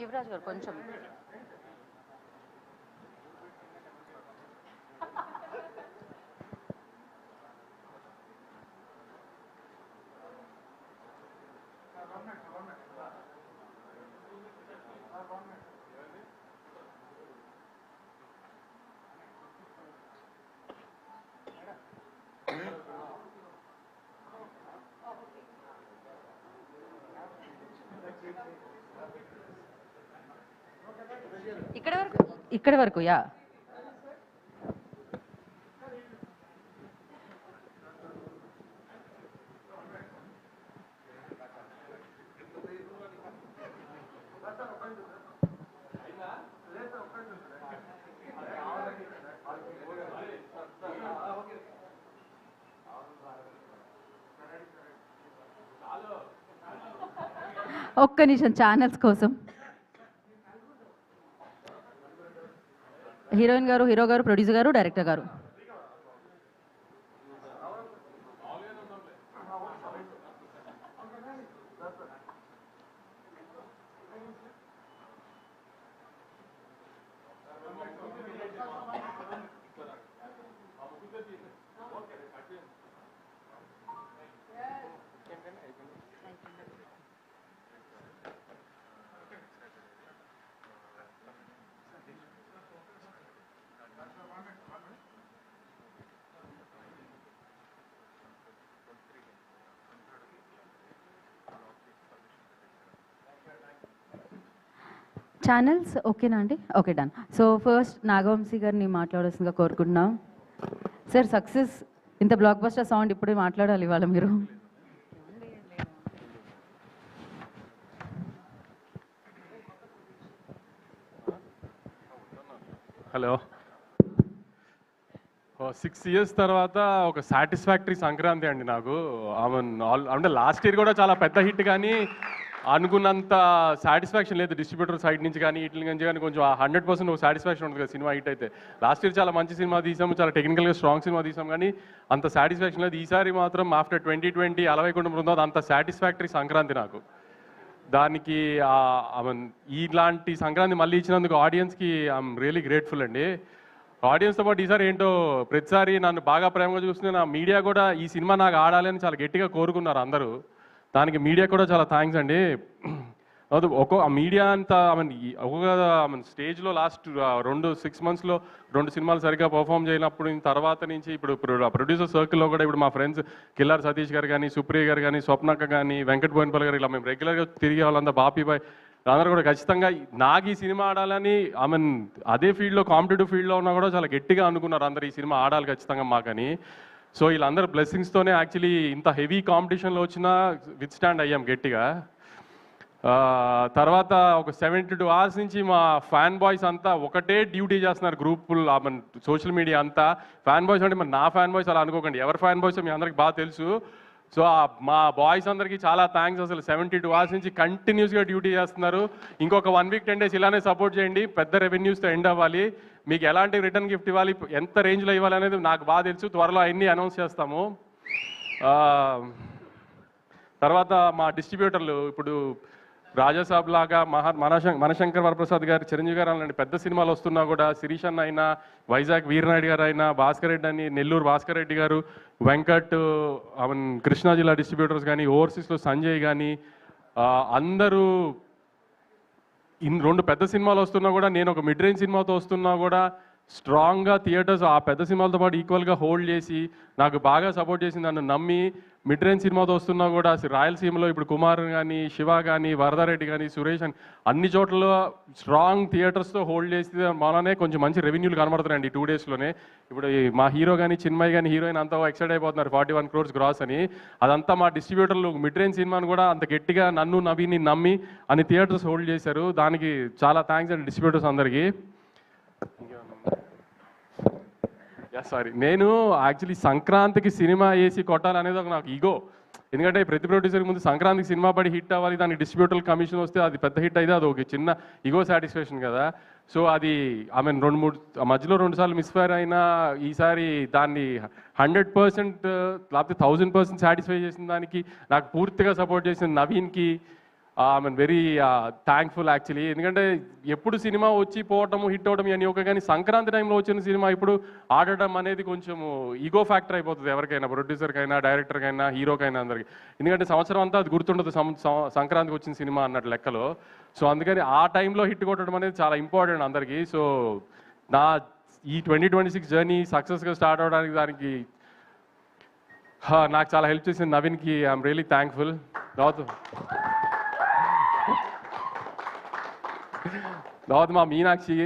యువరాజ్ గారు కొంచెం ఇక్కడ వరకు యా. ఒక్క నిమిషం ఛానల్స్ కోసం. హీరోయిన్ గారు, హీరో గారు, ప్రొడ్యూసర్ గారు, డైరెక్టర్ గారు. ఛానల్స్ ఓకేనా అండి? Okay, done. So first Nagavamsi గారిని మాట్లాడాల్సిందిగా కోరుకుంటున్నాం. సార్, సక్సెస్ ఇంత బ్లాక్ బస్టర్ సౌండ్ ఇప్పుడే మాట్లాడాలి ఇవాళ మీరు. హలో. 6 years తర్వాత ఒక సాటిస్ఫాక్టరీ సంక్రాంతి అండి నాకు. అంటే లాస్ట్ ఇయర్ కూడా చాలా పెద్ద హిట్, కానీ అనుకున్నంత సాటిస్ఫాక్షన్ లేదు డిస్ట్రిబ్యూటర్ సైడ్ నుంచి కానీ వీటి నుంచి కానీ. కొంచెం 100% ఒక సాటిస్ఫాక్షన్ ఉంటుంది కదా సినిమా హిట్ అయితే. లాస్ట్ ఇయర్ చాలా మంచి సినిమా తీసాము, చాలా టెక్నికల్గా స్ట్రాంగ్ సినిమా తీసాం, కానీ అంత సాటిస్ఫాక్షన్ లేదు. ఈసారి మాత్రం ఆఫ్టర్ 2020 అలవైకుంఠం బృందావన్ అంత సాటిస్ఫాక్టరీ సంక్రాంతి నాకు. దానికి ఇలాంటి సంక్రాంతి మళ్ళీ ఇచ్చినందుకు ఆడియన్స్కి ఐఎమ్ రియలీ గ్రేట్ఫుల్ అండి. ఆడియన్స్తో పాటు ఈసారి ఏంటో ప్రతిసారి నన్ను బాగా ప్రేమగా చూస్తుంది. నా మీడియా కూడా ఈ సినిమా నాకు ఆడాలి అని చాలా గట్టిగా కోరుకున్నారు అందరూ. దానికి మీడియా కూడా చాలా థ్యాంక్స్ అండి. మీడియా అంతా ఒక్కొక్క స్టేజ్లో లాస్ట్ 6 monthsలో 2 సినిమాలు సరిగ్గా పర్ఫామ్ చేయనప్పుడు తర్వాత నుంచి ఇప్పుడు ప్రొడ్యూసర్ సర్కిల్లో కూడా ఇప్పుడు మా ఫ్రెండ్స్ కిల్లార్ సతీష్ గారు కానీ, సుప్రియ గారు కానీ, స్వప్నక్క కానీ, వెంకట్ బోయినపల్లి గారు, ఇలా మేము రెగ్యులర్గా తిరిగే వాళ్ళంతా, బాపీబాయ్ అందరూ కూడా ఖచ్చితంగా నాకు ఈ సినిమా ఆడాలని అదే ఫీల్డ్లో కాంపిటేటివ్ ఫీల్డ్లో ఉన్నా కూడా చాలా గట్టిగా అనుకున్నారు అందరు ఈ సినిమా ఆడాలి ఖచ్చితంగా మాకని. సో వీళ్ళందరూ బ్లెస్సింగ్స్తోనే యాక్చువల్లీ ఇంత హెవీ కాంపిటీషన్లో వచ్చినా విత్ స్టాండ్ అయ్యాం గట్టిగా. తర్వాత ఒక 72 hours నుంచి మా ఫ్యాన్ బాయ్స్ అంతా ఒకటే డ్యూటీ చేస్తున్నారు. గ్రూపులు సోషల్ మీడియా అంతా ఫ్యాన్ బాయ్స్ అంటే నా ఫ్యాన్ బాయ్స్ అలా అనుకోకండి, ఎవరి ఫ్యాన్ బాయ్స్ మీ అందరికి బాగా తెలుసు. సో మా బాయ్స్ అందరికీ చాలా థ్యాంక్స్. అసలు 72 hours నుంచి కంటిన్యూస్గా డ్యూటీ చేస్తున్నారు. ఇంకొక 1 week 10 days ఇలానే సపోర్ట్ చేయండి. పెద్ద రెవెన్యూస్తో ఎండ్ అవ్వాలి. మీకు ఎలాంటి రిటర్న్ గిఫ్ట్ ఇవ్వాలి, ఎంత రేంజ్లో ఇవ్వాలి అనేది నాకు బాగా తెలుసు. త్వరలో అన్నీ అనౌన్స్ చేస్తాము. తర్వాత మా డిస్ట్రిబ్యూటర్లు ఇప్పుడు రాజాసాబ్ లాగా మనశంకర్ వరప్రసాద్ గారు, చిరంజీవి గారు అలాంటి పెద్ద సినిమాలు వస్తున్నా కూడా, శిరీష్ అన్న అయినా, వైజాగ్ వీరనాయుడు గారు అయినా, భాస్కర్ రెడ్డి అని, నెల్లూరు భాస్కర్ రెడ్డి గారు, వెంకట్, కృష్ణా జిల్లా డిస్ట్రిబ్యూటర్స్ కానీ, ఓవర్సీస్లో సంజయ్ కానీ, అందరూ 2 పెద్ద సినిమాలు వస్తున్నా కూడా, నేను ఒక మిడ్ రేంజ్ సినిమాతో వస్తున్నా కూడా స్ట్రాంగ్గా థియేటర్స్ ఆ పెద్ద సినిమాలతో పాటు ఈక్వల్గా హోల్డ్ చేసి నాకు బాగా సపోర్ట్ చేసి నన్ను నమ్మి మిడ్ రేంజ్ సినిమాతో వస్తున్నా కూడా రాయలసీమలో ఇప్పుడు కుమార్ కానీ, శివ కానీ, వరదారెడ్డి కానీ, సురేష్ అని అన్ని చోట్ల స్ట్రాంగ్ థియేటర్స్తో హోల్డ్ చేసి మననే కొంచెం మంచి రెవెన్యూలు కనబడుతున్నాయండి ఈ 2 daysలోనే. ఇప్పుడు మా హీరో కానీ, చిన్మయ్ కానీ, హీరోయిన్ అంతా ఎక్సైట్ అయిపోతున్నారు 41 crores గ్రాస్ అని. అదంతా మా డిస్ట్రిబ్యూటర్లు మిడ్ రేంజ్ సినిమాను కూడా అంత గట్టిగా నన్ను నవీని నమ్మి అన్ని థియేటర్స్ హోల్డ్ చేశారు. దానికి చాలా థ్యాంక్స్ అండి డిస్ట్రిబ్యూటర్స్ అందరికీ. సారీ, నేను యాక్చువల్లీ సంక్రాంతికి సినిమా వేసి కొట్టాలనేది ఒక నాకు ఈగో. ఎందుకంటే ప్రతి ప్రొడ్యూసర్ ముందు సంక్రాంతికి సినిమా పడి హిట్ అవ్వాలి, దానికి డిస్ట్రిబ్యూటర్ కమిషన్ వస్తే అది పెద్ద హిట్ అయితే అది ఒక చిన్న ఈగో సాటిస్ఫాక్షన్ కదా. సో అది 2-3 మధ్యలో 2 సార్లు మిస్ఫైర్ అయినా ఈసారి దాన్ని 100% లేకపోతే 1000% సాటిస్ఫై చేసిన దానికి నాకు పూర్తిగా సపోర్ట్ చేసిన నవీన్కి, ఐఎమ్ వెరీ థ్యాంక్ఫుల్ యాక్చువల్లీ. ఎందుకంటే ఎప్పుడు సినిమా వచ్చి పోవటము హిట్ అవడం అని ఒక, కానీ సంక్రాంతి టైంలో వచ్చిన సినిమా ఇప్పుడు ఆడటం అనేది కొంచెం ఈగో ఫ్యాక్టర్ అయిపోతుంది ఎవరికైనా, ప్రొడ్యూసర్కైనా, డైరెక్టర్కైనా, హీరోకైనా, అందరికి. ఎందుకంటే సంవత్సరం అంతా అది గుర్తుండదు సంక్రాంతికి వచ్చిన సినిమా అన్నట్టు లెక్కలో. సో అందుకని ఆ టైంలో హిట్ కొట్టడం అనేది చాలా ఇంపార్టెంట్ అందరికీ. సో నా ఈ 2026 జర్నీ సక్సెస్గా స్టార్ట్ అవడానికి దానికి నాకు చాలా హెల్ప్ చేసిన నవీన్కి ఐఎమ్ రియలీ థ్యాంక్ఫుల్. తర్వాత మా మీనాక్షి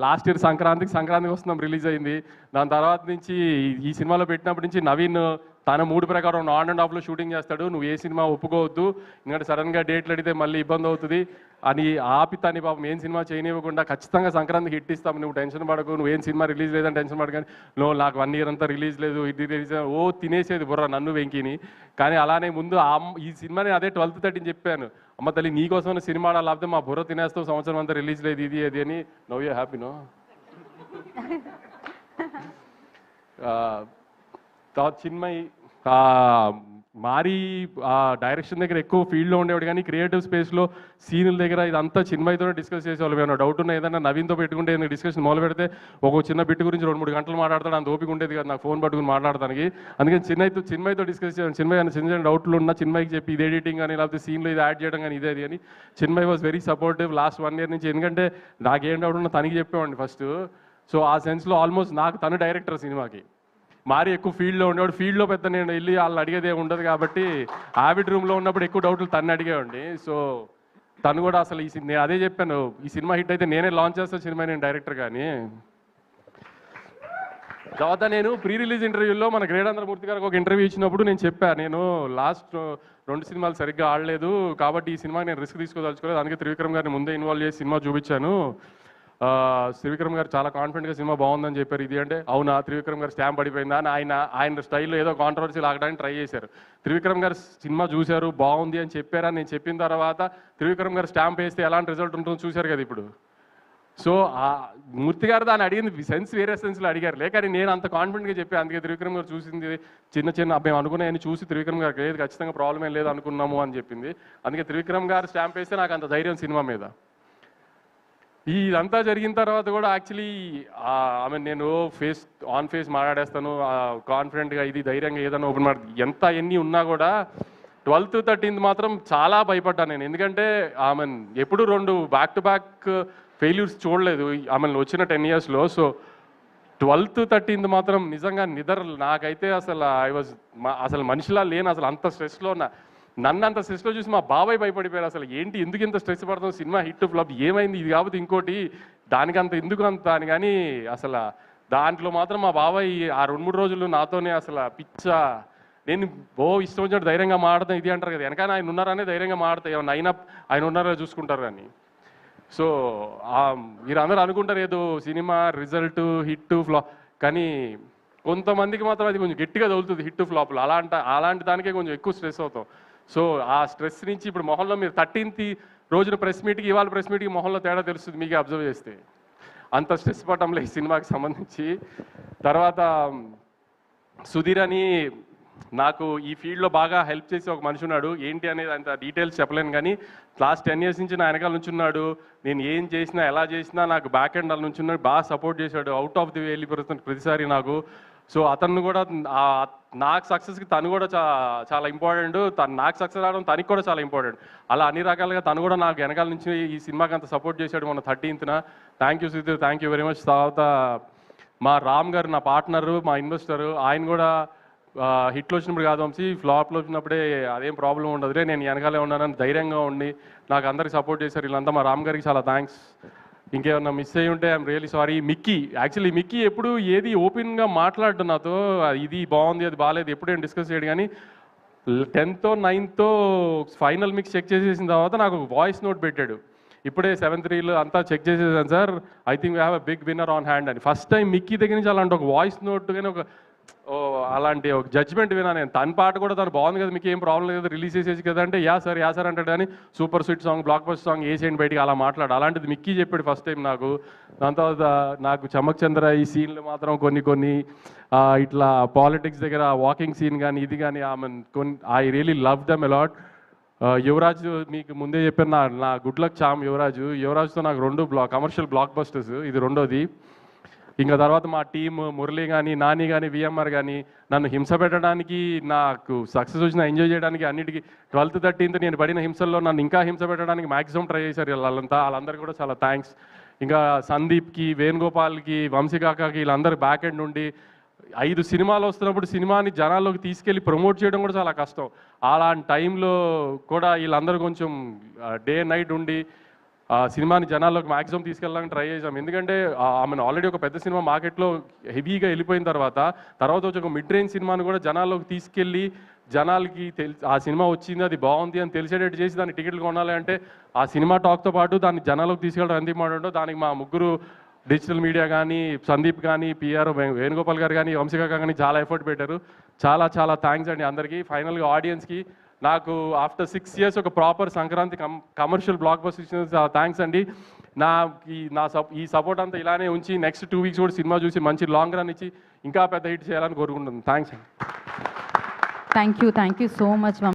లాస్ట్ ఇయర్ సంక్రాంతికి వస్తున్నాం రిలీజ్ అయింది. దాని తర్వాత నుంచి ఈ సినిమాలో పెట్టినప్పటి నుంచి నవీన్ తన మూడు ప్రకారం ఆన్ అండ్ ఆఫ్లో షూటింగ్ చేస్తాడు. నువ్వు ఏ సినిమా ఒప్పుకోవద్దు, ఎందుకంటే సడన్గా డేట్లు అడిగితే మళ్ళీ ఇబ్బంది అవుతుంది అని ఆపి తని పాపం ఏం సినిమా చేయనివ్వకుండా ఖచ్చితంగా సంక్రాంతికి హిట్ ఇస్తాం, నువ్వు టెన్షన్ పడకు, నువ్వు ఏం సినిమా రిలీజ్ లేదని టెన్షన్ పడకని. నువ్వు నాకు 1 year అంతా రిలీజ్ లేదు, ఇది రిలీజ్ తినేసేది బుర్ర నన్ను వెంకిని. కానీ అలానే ముందు ఈ సినిమాని అదే 12th 13 చెప్పాను, అమ్మ తల్లి నీకోసమైన సినిమా లేకపోతే మా బుర్ర తినేస్తావు, సంవత్సరం అంతా రిలీజ్ లేదు ఇది అది అని. No you happy no. తర్వాత చిన్మయి మారి డైరెక్షన్ దగ్గర ఎక్కువ ఫీల్డ్లో ఉండేవాడు, కానీ క్రియేటివ్ స్పేస్లో సీన్ల దగ్గర ఇదంతా చిన్మయితోనే డిస్కస్ చేసేవాళ్ళు. ఏమైనా డౌట్ ఉన్నా ఏదైనా నవీన్తో పెట్టుకుంటే ఏదైనా డిస్కషన్ మొదలు పెడితే ఒక చిన్న బిట్ గురించి 2-3 గంటలు మాట్లాడతాడు. అంత ఓపిక ఉండేది కదా నాకు ఫోన్ పట్టుకుని మాట్లాడడానికి. అందుకని చిన్మయితో డిస్కస్ చేయాలి. చిన్మయి చిన్న చిన్న డౌట్లు ఉన్నా చిన్మయికి చెప్పి ఇది ఎడిటింగ్ కానీ లేకపోతే సీన్లో ఇది యాడ్ చేయడం కానీ ఇదే అని. Chinmayi was very supportive last 1 year నుంచి. ఎందుకంటే నాకేం డౌట్ ఉన్నా తనకి చెప్పేవాడిని ఫస్ట్. సో ఆ సెన్స్లో ఆల్మోస్ట్ నాకు తను డైరెక్టర్ సినిమాకి. మారి ఎక్కువ ఫీల్డ్లో ఉండేవాడు, ఫీల్డ్లో పెద్ద నేను వెళ్ళి వాళ్ళని అడిగేదే ఉండదు కాబట్టి ఆవిడ్ రూమ్లో ఉన్నప్పుడు ఎక్కువ డౌట్లు తను అడిగేవాడిని. సో తను కూడా అసలు నేను అదే చెప్పాను, ఈ సినిమా హిట్ అయితే నేనే లాంచ్ చేస్తాను సినిమా, నేను డైరెక్టర్ కానీ. తర్వాత నేను ప్రీ రిలీజ్ ఇంటర్వ్యూలో మన గ్రేడాంధ్రమూర్తి గారికి ఒక ఇంటర్వ్యూ ఇచ్చినప్పుడు నేను చెప్పాను, నేను లాస్ట్ 2 సినిమాలు సరిగ్గా ఆడలేదు కాబట్టి ఈ సినిమా నేను రిస్క్ తీసుకోదలుచుకోలేదు, అందుకే త్రివిక్రమ్ గారిని ముందే ఇన్వాల్వ్ చేసి సినిమా చూపించాను. త్రివిక్రమ్ గారు చాలా కాన్ఫిడెంట్గా సినిమా బాగుందని చెప్పారు. ఇది అంటే అవునా, త్రివిక్రమ్ గారు స్టాంప్ పడిపోయిందా అని ఆయన స్టైల్లో ఏదో కాంట్రవర్సీ లాగడానికి ట్రై చేశారు. త్రివిక్రమ్ గారు సినిమా చూశారు, బాగుంది అని చెప్పారని నేను చెప్పిన తర్వాత త్రివిక్రమ్ గారు స్టాంప్ వేస్తే ఎలాంటి రిజల్ట్ ఉంటుందో చూశారు కదా ఇప్పుడు. సో ఆ మూర్తి గారు దాన్ని అడిగింది సెన్స్ వేరే సెన్స్లో అడిగారు లేక నేను అంత కాన్ఫిడెంట్గా చెప్పాను. అందుకే త్రివిక్రమ్ గారు చూసింది చిన్న మేము అనుకున్నాయని చూసి త్రివిక్రమ్ గారికి లేదు ఖచ్చితంగా ప్రాబ్లం ఏం లేదు అనుకున్నాము అని చెప్పింది. అందుకే త్రివిక్రమ్ గారు స్టాంప్ వేస్తే నాకు అంత ధైర్యం సినిమా మీద. ఇదంతా జరిగిన తర్వాత కూడా యాక్చువల్లీ నేను ఫేస్ మాట్లాడేస్తాను కాన్ఫిడెంట్గా, ఇది ధైర్యంగా ఏదైనా ఓపెన్ ఎన్ని ఉన్నా కూడా 12th 13th మాత్రం చాలా భయపడ్డాను నేను. ఎందుకంటే ఎప్పుడు 2 back to back ఫెయిల్యూర్స్ చూడలేదు వచ్చిన 10 yearsలో. సో 12th 13th మాత్రం నిజంగా నాకైతే అసలు మనిషిలా లేను, అసలు అంత స్ట్రెస్లో ఉన్నా. నన్ను అంత స్ట్రెస్లో చూసి మా బాబాయ్ భయపడిపోయారు, అసలు ఏంటి ఎందుకు ఇంత స్ట్రెస్ పడుతుంది, సినిమా హిట్ ఫ్లాప్ ఏమైంది, ఇది కాబట్టి ఇంకోటి దానికి అంత ఎందుకు అంత అని. కానీ అసలు దాంట్లో మాత్రం మా బాబాయ్ ఆ 2-3 రోజులు నాతోనే అసలు నేను ఇష్టం వచ్చినట్టు ధైర్యంగా మాడతాను ఇది అంటారు కదా, వెనకాల ఆయన ఉన్నారనే ధైర్యంగా మాడతాయి, ఏమన్నా అయినా ఆయన ఉన్నారో చూసుకుంటారు అని. సో మీరు అందరూ అనుకుంటారు ఏదో సినిమా రిజల్ట్ హిట్ ఫ్లాప్, కానీ కొంతమందికి మాత్రం అది కొంచెం గట్టిగా తగులుతుంది హిట్ ఫ్లాప్లు. అలాంటి దానికే కొంచెం ఎక్కువ స్ట్రెస్ అవుతాం. సో ఆ స్ట్రెస్ నుంచి ఇప్పుడు మొహంలో మీరు 13th రోజున ప్రెస్ మీట్కి ఇవాళ ప్రెస్ మీట్కి మొహంలో తేడా తెలుస్తుంది మీకే అబ్జర్వ్ చేస్తే. అంత స్ట్రెస్ పడటంలో ఈ సినిమాకి సంబంధించి. తర్వాత సుధీర్ అని నాకు ఈ ఫీల్డ్లో బాగా హెల్ప్ చేసి ఒక మనిషి ఉన్నాడు, ఏంటి అనేది అంత డీటెయిల్స్ చెప్పలేను కానీ లాస్ట్ 10 years నుంచి నా వెనకాల నుంచి ఉన్నాడు. నేను ఏం చేసినా ఎలా చేసినా నాకు బ్యాక్ ఎండ్ నుంచి ఉన్నాడు, బాగా సపోర్ట్ చేశాడు, అవుట్ ఆఫ్ ది వే వెళ్ళిపోతుంది ప్రతిసారి నాకు. సో అతను కూడా నాకు సక్సెస్కి తను కూడా చాలా ఇంపార్టెంట్, నాకు సక్సెస్ రావడం తనకి కూడా చాలా ఇంపార్టెంట్. అలా అన్ని రకాలుగా తను కూడా నాకు వెనకాల నుంచి ఈ సినిమాకి అంత సపోర్ట్ చేశాడు మొన్న 13th. Thank you Sudheer, thank you very much. తర్వాత మా రామ్ గారు నా పార్ట్నరు, మా ఇన్వెస్టరు, ఆయన కూడా హిట్లో వచ్చినప్పుడు కాదు వంశీ, ఫ్లాప్లో వచ్చినప్పుడే అదేం ప్రాబ్లం ఉండదులే, నేను వెనకాలే ఉన్నానని ధైర్యంగా ఉండి నాకు అందరికి సపోర్ట్ చేశారు వీళ్ళంతా. మా రామ్ గారికి చాలా థ్యాంక్స్. ఇంకేమన్నా మిస్ అయ్యి ఉంటే ఐఎమ్ రియలీ సారీ. మిక్కీ ఎప్పుడు ఏది ఓపెన్గా మాట్లాడటం నాతో, ఇది బాగుంది అది బాగాలేదు ఎప్పుడేం డిస్కస్ చేయడు, కానీ 10th 9th final mix check చేసేసిన తర్వాత నాకు వాయిస్ నోట్ పెట్టాడు, ఇప్పుడే 7th reel అంతా చెక్ చేసేసాను sir, I think we have a big winner on hand అని. ఫస్ట్ టైం మిక్కీ దగ్గర నుంచి అలాంటి ఒక వాయిస్ నోట్ కానీ అలాంటి ఒక జడ్జ్మెంట్ వినా నేను. తన పాట కూడా తను బాగుంది కదా, మీకు ఏం ప్రాబ్లం లేదు రిలీజ్ చేసేసి కదా అంటే యా సార్ అంటాడు, కానీ super sweet song block buster song వేసేయండి బయటికి అలా మాట్లాడు. అలాంటిది మిక్కీ చెప్పాడు ఫస్ట్ టైం నాకు. దాని తర్వాత నాకు చమక్ చంద్ర ఈ సీన్లు మాత్రం కొన్ని ఇట్లా పాలిటిక్స్ దగ్గర వాకింగ్ సీన్ కానీ ఇది కానీ I really love them a lot. Yuvraj మీకు ముందే చెప్పాను, నా గుడ్ లక్ చామ్ యువరాజ్తో నాకు 2 కమర్షియల్ బ్లాక్ బస్టర్స్, ఇది రెండోది. ఇంకా తర్వాత మా టీమ్ మురళి కానీ, నాని కానీ, విఎంఆర్ కానీ నన్ను హింస పెట్టడానికి, నాకు సక్సెస్ వచ్చిన ఎంజాయ్ చేయడానికి అన్నిటికీ 12th 13th నేను పడిన హింసల్లో నన్ను ఇంకా హింస పెట్టడానికి మ్యాక్సిమం ట్రై చేశారు వాళ్ళందరికీ కూడా చాలా థ్యాంక్స్. ఇంకా సందీప్కి, వేణుగోపాల్కి, వంశీకాకాకి వీళ్ళందరూ బ్యాక్ ఎండ్ నుండి 5 సినిమాలు వస్తున్నప్పుడు సినిమాని జనాల్లోకి తీసుకెళ్ళి ప్రమోట్ చేయడం కూడా చాలా కష్టం. అలాంటి టైంలో కూడా వీళ్ళందరూ కొంచెం డే నైట్ ఉండి సినిమాని జనాల్లోకి మ్యాక్సిమం తీసుకెళ్ళడానికి ట్రై చేసాం. ఎందుకంటే ఆమె ఆల్రెడీ ఒక పెద్ద సినిమా మార్కెట్లో హెవీగా వెళ్ళిపోయిన తర్వాత వచ్చి ఒక మిడ్ రేంజ్ సినిమాని కూడా జనాల్లోకి తీసుకెళ్ళి జనాలకి ఆ సినిమా వచ్చింది, అది బాగుంది అని తెలిసేటట్టు చేసి దాన్ని టికెట్లు కొనాలి అంటే ఆ సినిమా టాక్తో పాటు దాన్ని జనాల్లోకి తీసుకెళ్ళడం ఎంత ఇంపార్టెంటో దానికి మా ముగ్గురు డిజిటల్ మీడియా కానీ, సందీప్ కానీ, పిఆర్ వేణుగోపాల్ గారు కానీ, వంశీకాక కానీ చాలా ఎఫర్ట్ పెట్టారు. చాలా చాలా థ్యాంక్స్ అండి అందరికీ. ఫైనల్గా ఆడియన్స్కి నాకు ఆఫ్టర్ 6 years ఒక proper Sankranti commercial block buster ఇచ్చిన చాలా థ్యాంక్స్ అండి. ఈ సపోర్ట్ అంతా ఇలానే ఉంచి నెక్స్ట్ 2 weeks కూడా సినిమా చూసి మంచి లాంగ్ రన్ ఇచ్చి ఇంకా పెద్ద హిట్ చేయాలని కోరుకుంటున్నాను. థ్యాంక్స్ అండి. Thank you so much.